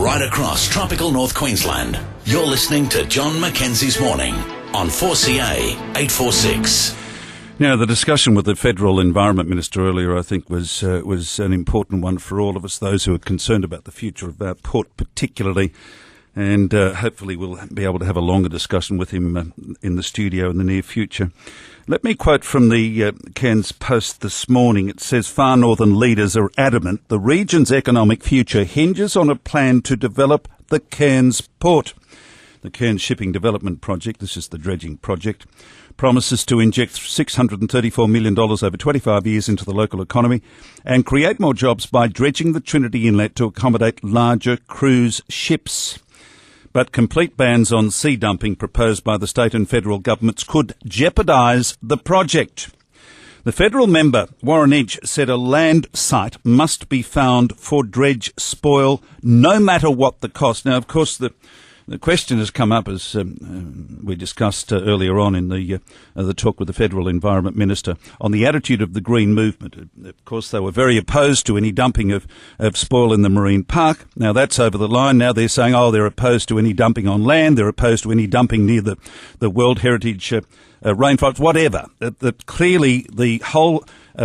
right across tropical North Queensland. You're listening to John MacKenzie's Morning on 4CA 846. Now, the discussion with the Federal Environment Minister earlier, I think, was an important one for all of us, those who are concerned about the future of our port particularly. And hopefully we'll be able to have a longer discussion with him in the studio in the near future. Let me quote from the Cairns Post this morning. It says, far northern leaders are adamant the region's economic future hinges on a plan to develop the Cairns port. The Cairns Shipping Development Project, this is the dredging project, promises to inject $634 million over 25 years into the local economy and create more jobs by dredging the Trinity Inlet to accommodate larger cruise ships. But complete bans on sea dumping proposed by the state and federal governments could jeopardise the project. The federal member, Warren Entsch, said a land site must be found for dredge spoil, no matter what the cost. Now, of course, the question has come up, as we discussed earlier on in the talk with the Federal Environment Minister, on the attitude of the Green Movement. Of course, they were very opposed to any dumping of spoil in the marine park. Now that's over the line. Now they're saying, they're opposed to any dumping on land. They're opposed to any dumping near the World Heritage rainforests, whatever. Clearly, the whole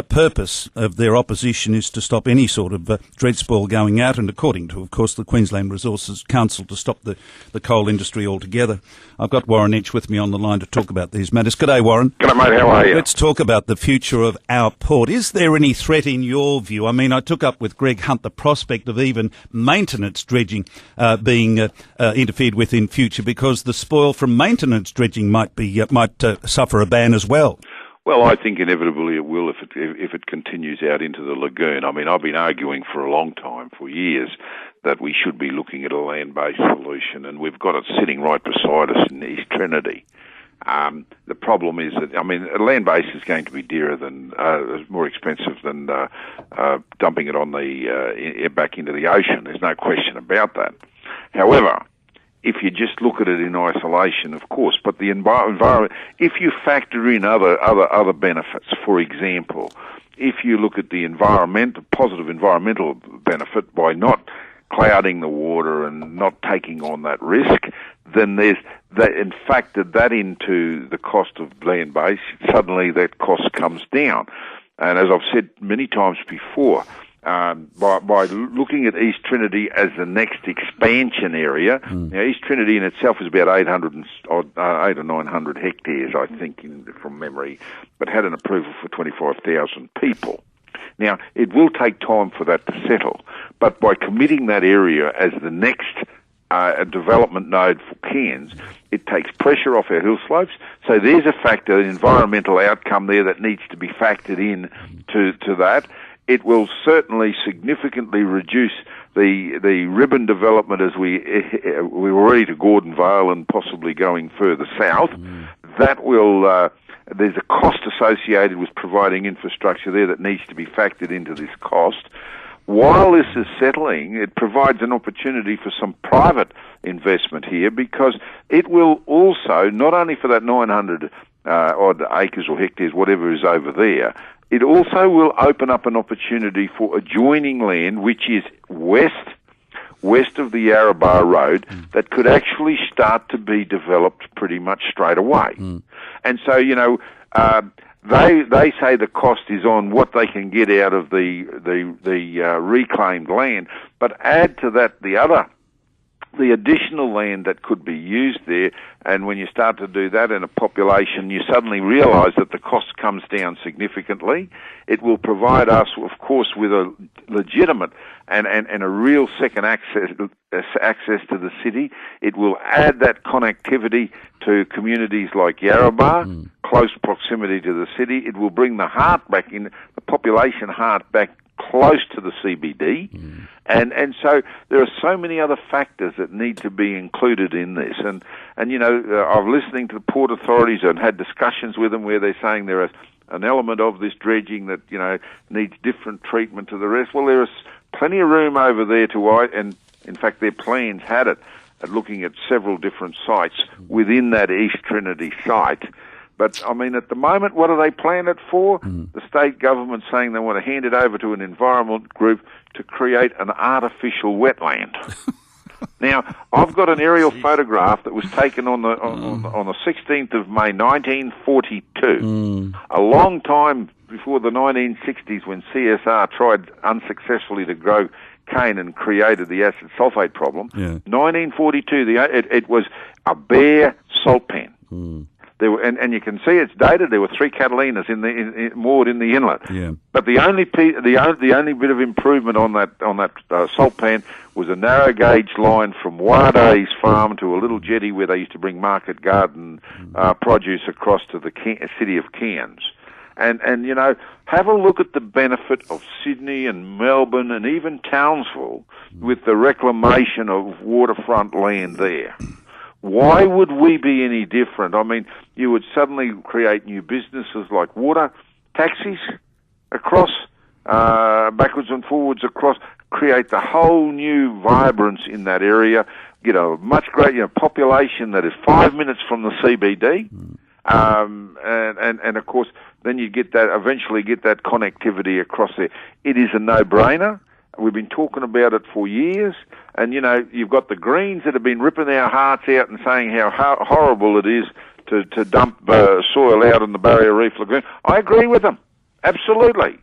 purpose of their opposition is to stop any sort of dredge spoil going out, and according to, of course, the Queensland Resources Council, to stop the coal industry altogether. I've got Warren Entsch with me on the line to talk about these matters. G'day, Warren. G'day, mate. How are you? Let's talk about the future of our port. Is there any threat in your view? I mean, I took up with Greg Hunt the prospect of even maintenance dredging being interfered with in future, because the spoil from maintenance dredging might suffer a ban as well. Well, I think inevitably it will if it continues out into the lagoon. I mean, I've been arguing for a long time, for years, that we should be looking at a land-based solution, and we've got it sitting right beside us in East Trinity. The problem is that, a land-based is going to be dearer than, more expensive than dumping it on back into the ocean. There's no question about that. However, if you just look at it in isolation, of course, but the environment, if you factor in other benefits, for example, if you look at the positive environmental benefit by not clouding the water and not taking on that risk, then there's that, and factored that into the cost of land-based, suddenly that cost comes down. And as I've said many times before, by looking at East Trinity as the next expansion area. Now, East Trinity in itself is about 8 or 900 hectares, I think, from memory, but had an approval for 25,000 people. Now, it will take time for that to settle, but by committing that area as the next development node for Cairns, it takes pressure off our hill slopes. So there's a factor, an environmental outcome there that needs to be factored in to that. It will certainly significantly reduce the ribbon development as we're already to Gordon Vale and possibly going further south. That will, there's a cost associated with providing infrastructure there that needs to be factored into this cost. While this is settling, it provides an opportunity for some private investment here, because it will also, not only for that 900 odd acres or hectares, whatever is over there, it also will open up an opportunity for adjoining land, which is west of the Yarrabah Road, that could actually start to be developed pretty much straight away. And so, they say the cost is on what they can get out of the reclaimed land, but add to that the additional land that could be used there, and when you start to do that in a population, you suddenly realise that the cost comes down significantly. It will provide us, of course, with a legitimate and a real second access to the city. It will add that connectivity to communities like Yarrabah, close proximity to the city. It will bring the heart back in, the population heart back close to the CBD, and so there are so many other factors that need to be included in this. And I've listening to the port authorities and had discussions with them where they're saying there is an element of this dredging that needs different treatment to the rest. Well, there is plenty of room over there and in fact their plans had it at looking at several different sites within that East Trinity site. But, at the moment, what do they plan it for? The state government saying they want to hand it over to an environment group to create an artificial wetland. Now, I've got an aerial photograph that was taken on the 16th of May, 1942, a long time before the 1960s when CSR tried unsuccessfully to grow cane and created the acid sulfate problem. Yeah. 1942, it was a bare salt pan. There were, and you can see it's dated. There were 3 Catalinas moored in the inlet. Yeah. But the only bit of improvement on that salt pan was a narrow gauge line from Warda's farm to a little jetty where they used to bring market garden produce across to the city of Cairns. And you know, have a look at the benefit of Sydney and Melbourne and even Townsville with the reclamation of waterfront land there. Why would we be any different? I mean, you would suddenly create new businesses like water taxis across, backwards and forwards across, create the whole new vibrance in that area, get a much greater population that is 5 minutes from the CBD, and of course, then you eventually get that connectivity across there. It is a no-brainer. We've been talking about it for years, and you know, you've got the Greens that have been ripping our hearts out and saying how horrible it is to dump soil out in the Barrier Reef Lagoon. I agree with them, absolutely.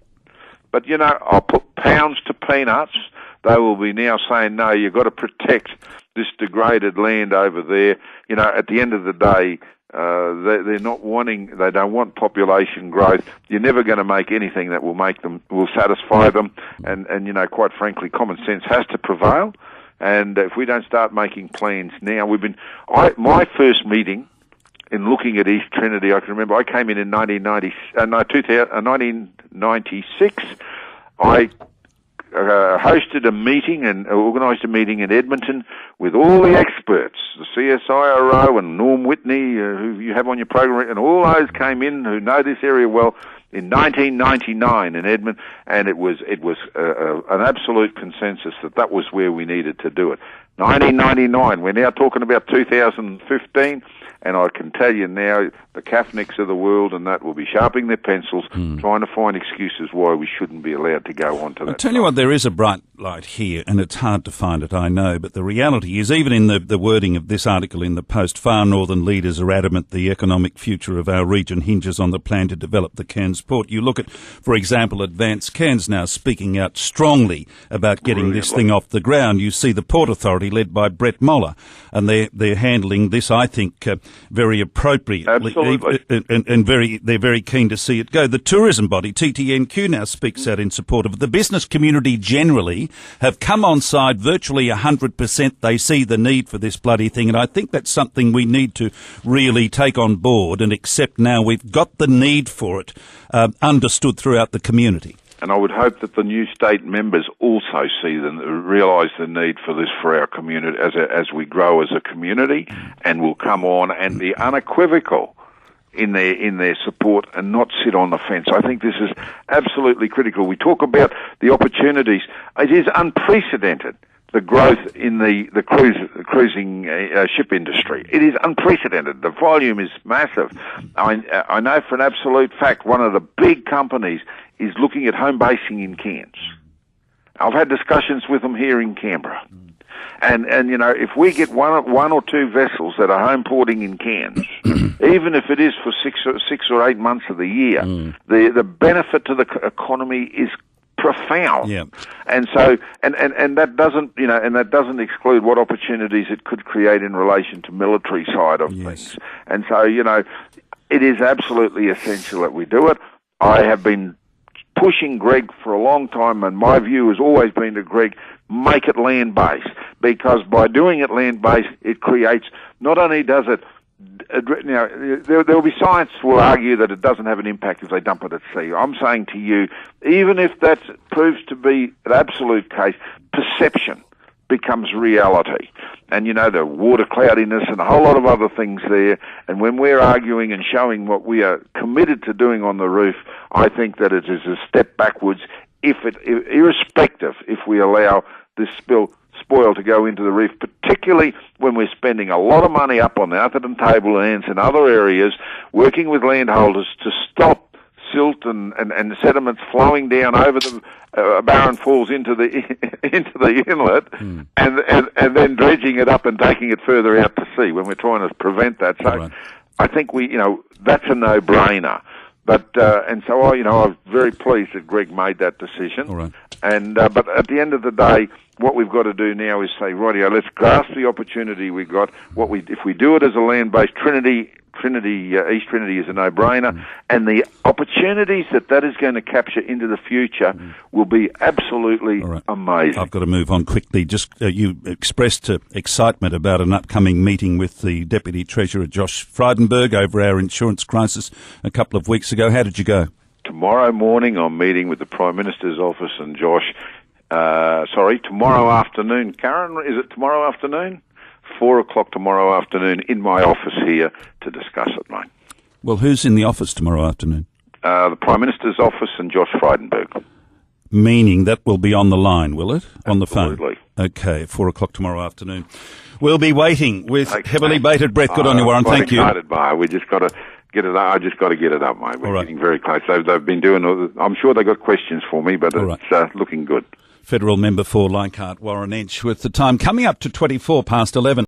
But you know, I'll put pounds to peanuts. They will be now saying, no, you've got to protect this degraded land over there. You know, at the end of the day, they don't want population growth. You're never going to make anything that will satisfy them. And you know, quite frankly, common sense has to prevail. And if we don't start making plans now, my first meeting in looking at East Trinity, I can remember I came in 1996. I hosted a meeting and organised a meeting in Edmonton with all the experts, the CSIRO and Norm Whitney, who you have on your program, and all those came in who know this area well in 1999 in Edmonton, and it was an absolute consensus that was where we needed to do it. 1999, we're now talking about 2015, and I can tell you now, the Kaffniks of the world and that will be sharpening their pencils, trying to find excuses why we shouldn't be allowed to go on to that. I'll tell you what, there is a bright light here, and it's hard to find it, I know, but the reality is, even in the wording of this article in the Post, far northern leaders are adamant the economic future of our region hinges on the plan to develop the Cairns Port. You look at, for example, Advance Cairns now speaking out strongly about getting this thing off the ground. You see the Port Authority led by Brett Moller, and they're handling this, I think, very appropriately. Absolutely. And they're very keen to see it go. The tourism body, TTNQ, now speaks out in support of it. The business community generally have come on side virtually 100%. They see the need for this bloody thing, and I think that's something we need to really take on board and accept now. We've got the need for it understood throughout the community. And I would hope that the new state members also realise the need for this for our community as we grow as a community, and will come on and be unequivocal in their support and not sit on the fence. I think this is absolutely critical. We talk about the opportunities. It is unprecedented, the growth in the cruising ship industry. It is unprecedented. The volume is massive. I know for an absolute fact one of the big companies is looking at home basing in Cairns. I've had discussions with them here in Canberra. And you know, if we get one or two vessels that are home porting in Cairns, even if it is for 6 or 8 months of the year, the benefit to the economy is profound. Yeah. And so and that doesn't exclude what opportunities it could create in relation to military side of things. And so, you know, it is absolutely essential that we do it. I have been pushing Greg for a long time, and my view has always been to Greg, make it land-based, because by doing it land-based, it creates, not only does it, now, there will be science will argue that it doesn't have an impact if they dump it at sea. I'm saying to you, even if that proves to be an absolute case, perception becomes reality. And, you know, the water cloudiness and a whole lot of other things there. And when we're arguing and showing what we are committed to doing on the reef, I think that it is a step backwards, irrespective if we allow this spoil to go into the reef, particularly when we're spending a lot of money up on the Atherton Tablelands and other areas, working with landholders to stop silt and sediments flowing down over the Barron Falls into the into the inlet, and then dredging it up and taking it further out to sea when we're trying to prevent that. So I think that's a no-brainer. But and so I was very pleased that Greg made that decision. All right. And but at the end of the day, what we've got to do now is say, rightio, let's grasp the opportunity we got. If we do it as a land-based East Trinity is a no-brainer, and the opportunities that is going to capture into the future will be absolutely amazing. I've got to move on quickly. Just you expressed excitement about an upcoming meeting with the Deputy Treasurer Josh Frydenberg over our insurance crisis a couple of weeks ago. How did you go? Tomorrow morning I'm meeting with the Prime Minister's office and Josh. Tomorrow afternoon. Karen, is it tomorrow afternoon? 4:00 tomorrow afternoon in my office here to discuss it, mate. Well, who's in the office tomorrow afternoon? The Prime Minister's office and Josh Frydenberg. Meaning that will be on the line, will it? On the phone? Absolutely. Okay, 4:00 tomorrow afternoon. We'll be waiting with heavily bated breath. Good on you, Warren. Thank you. We just got to get it up. I just got to get it up, mate. We're getting very close. They've been doing I'm sure they've got questions for me, but it's looking good. Federal member for Leichhardt, Warren Entsch, with the time coming up to 11:24.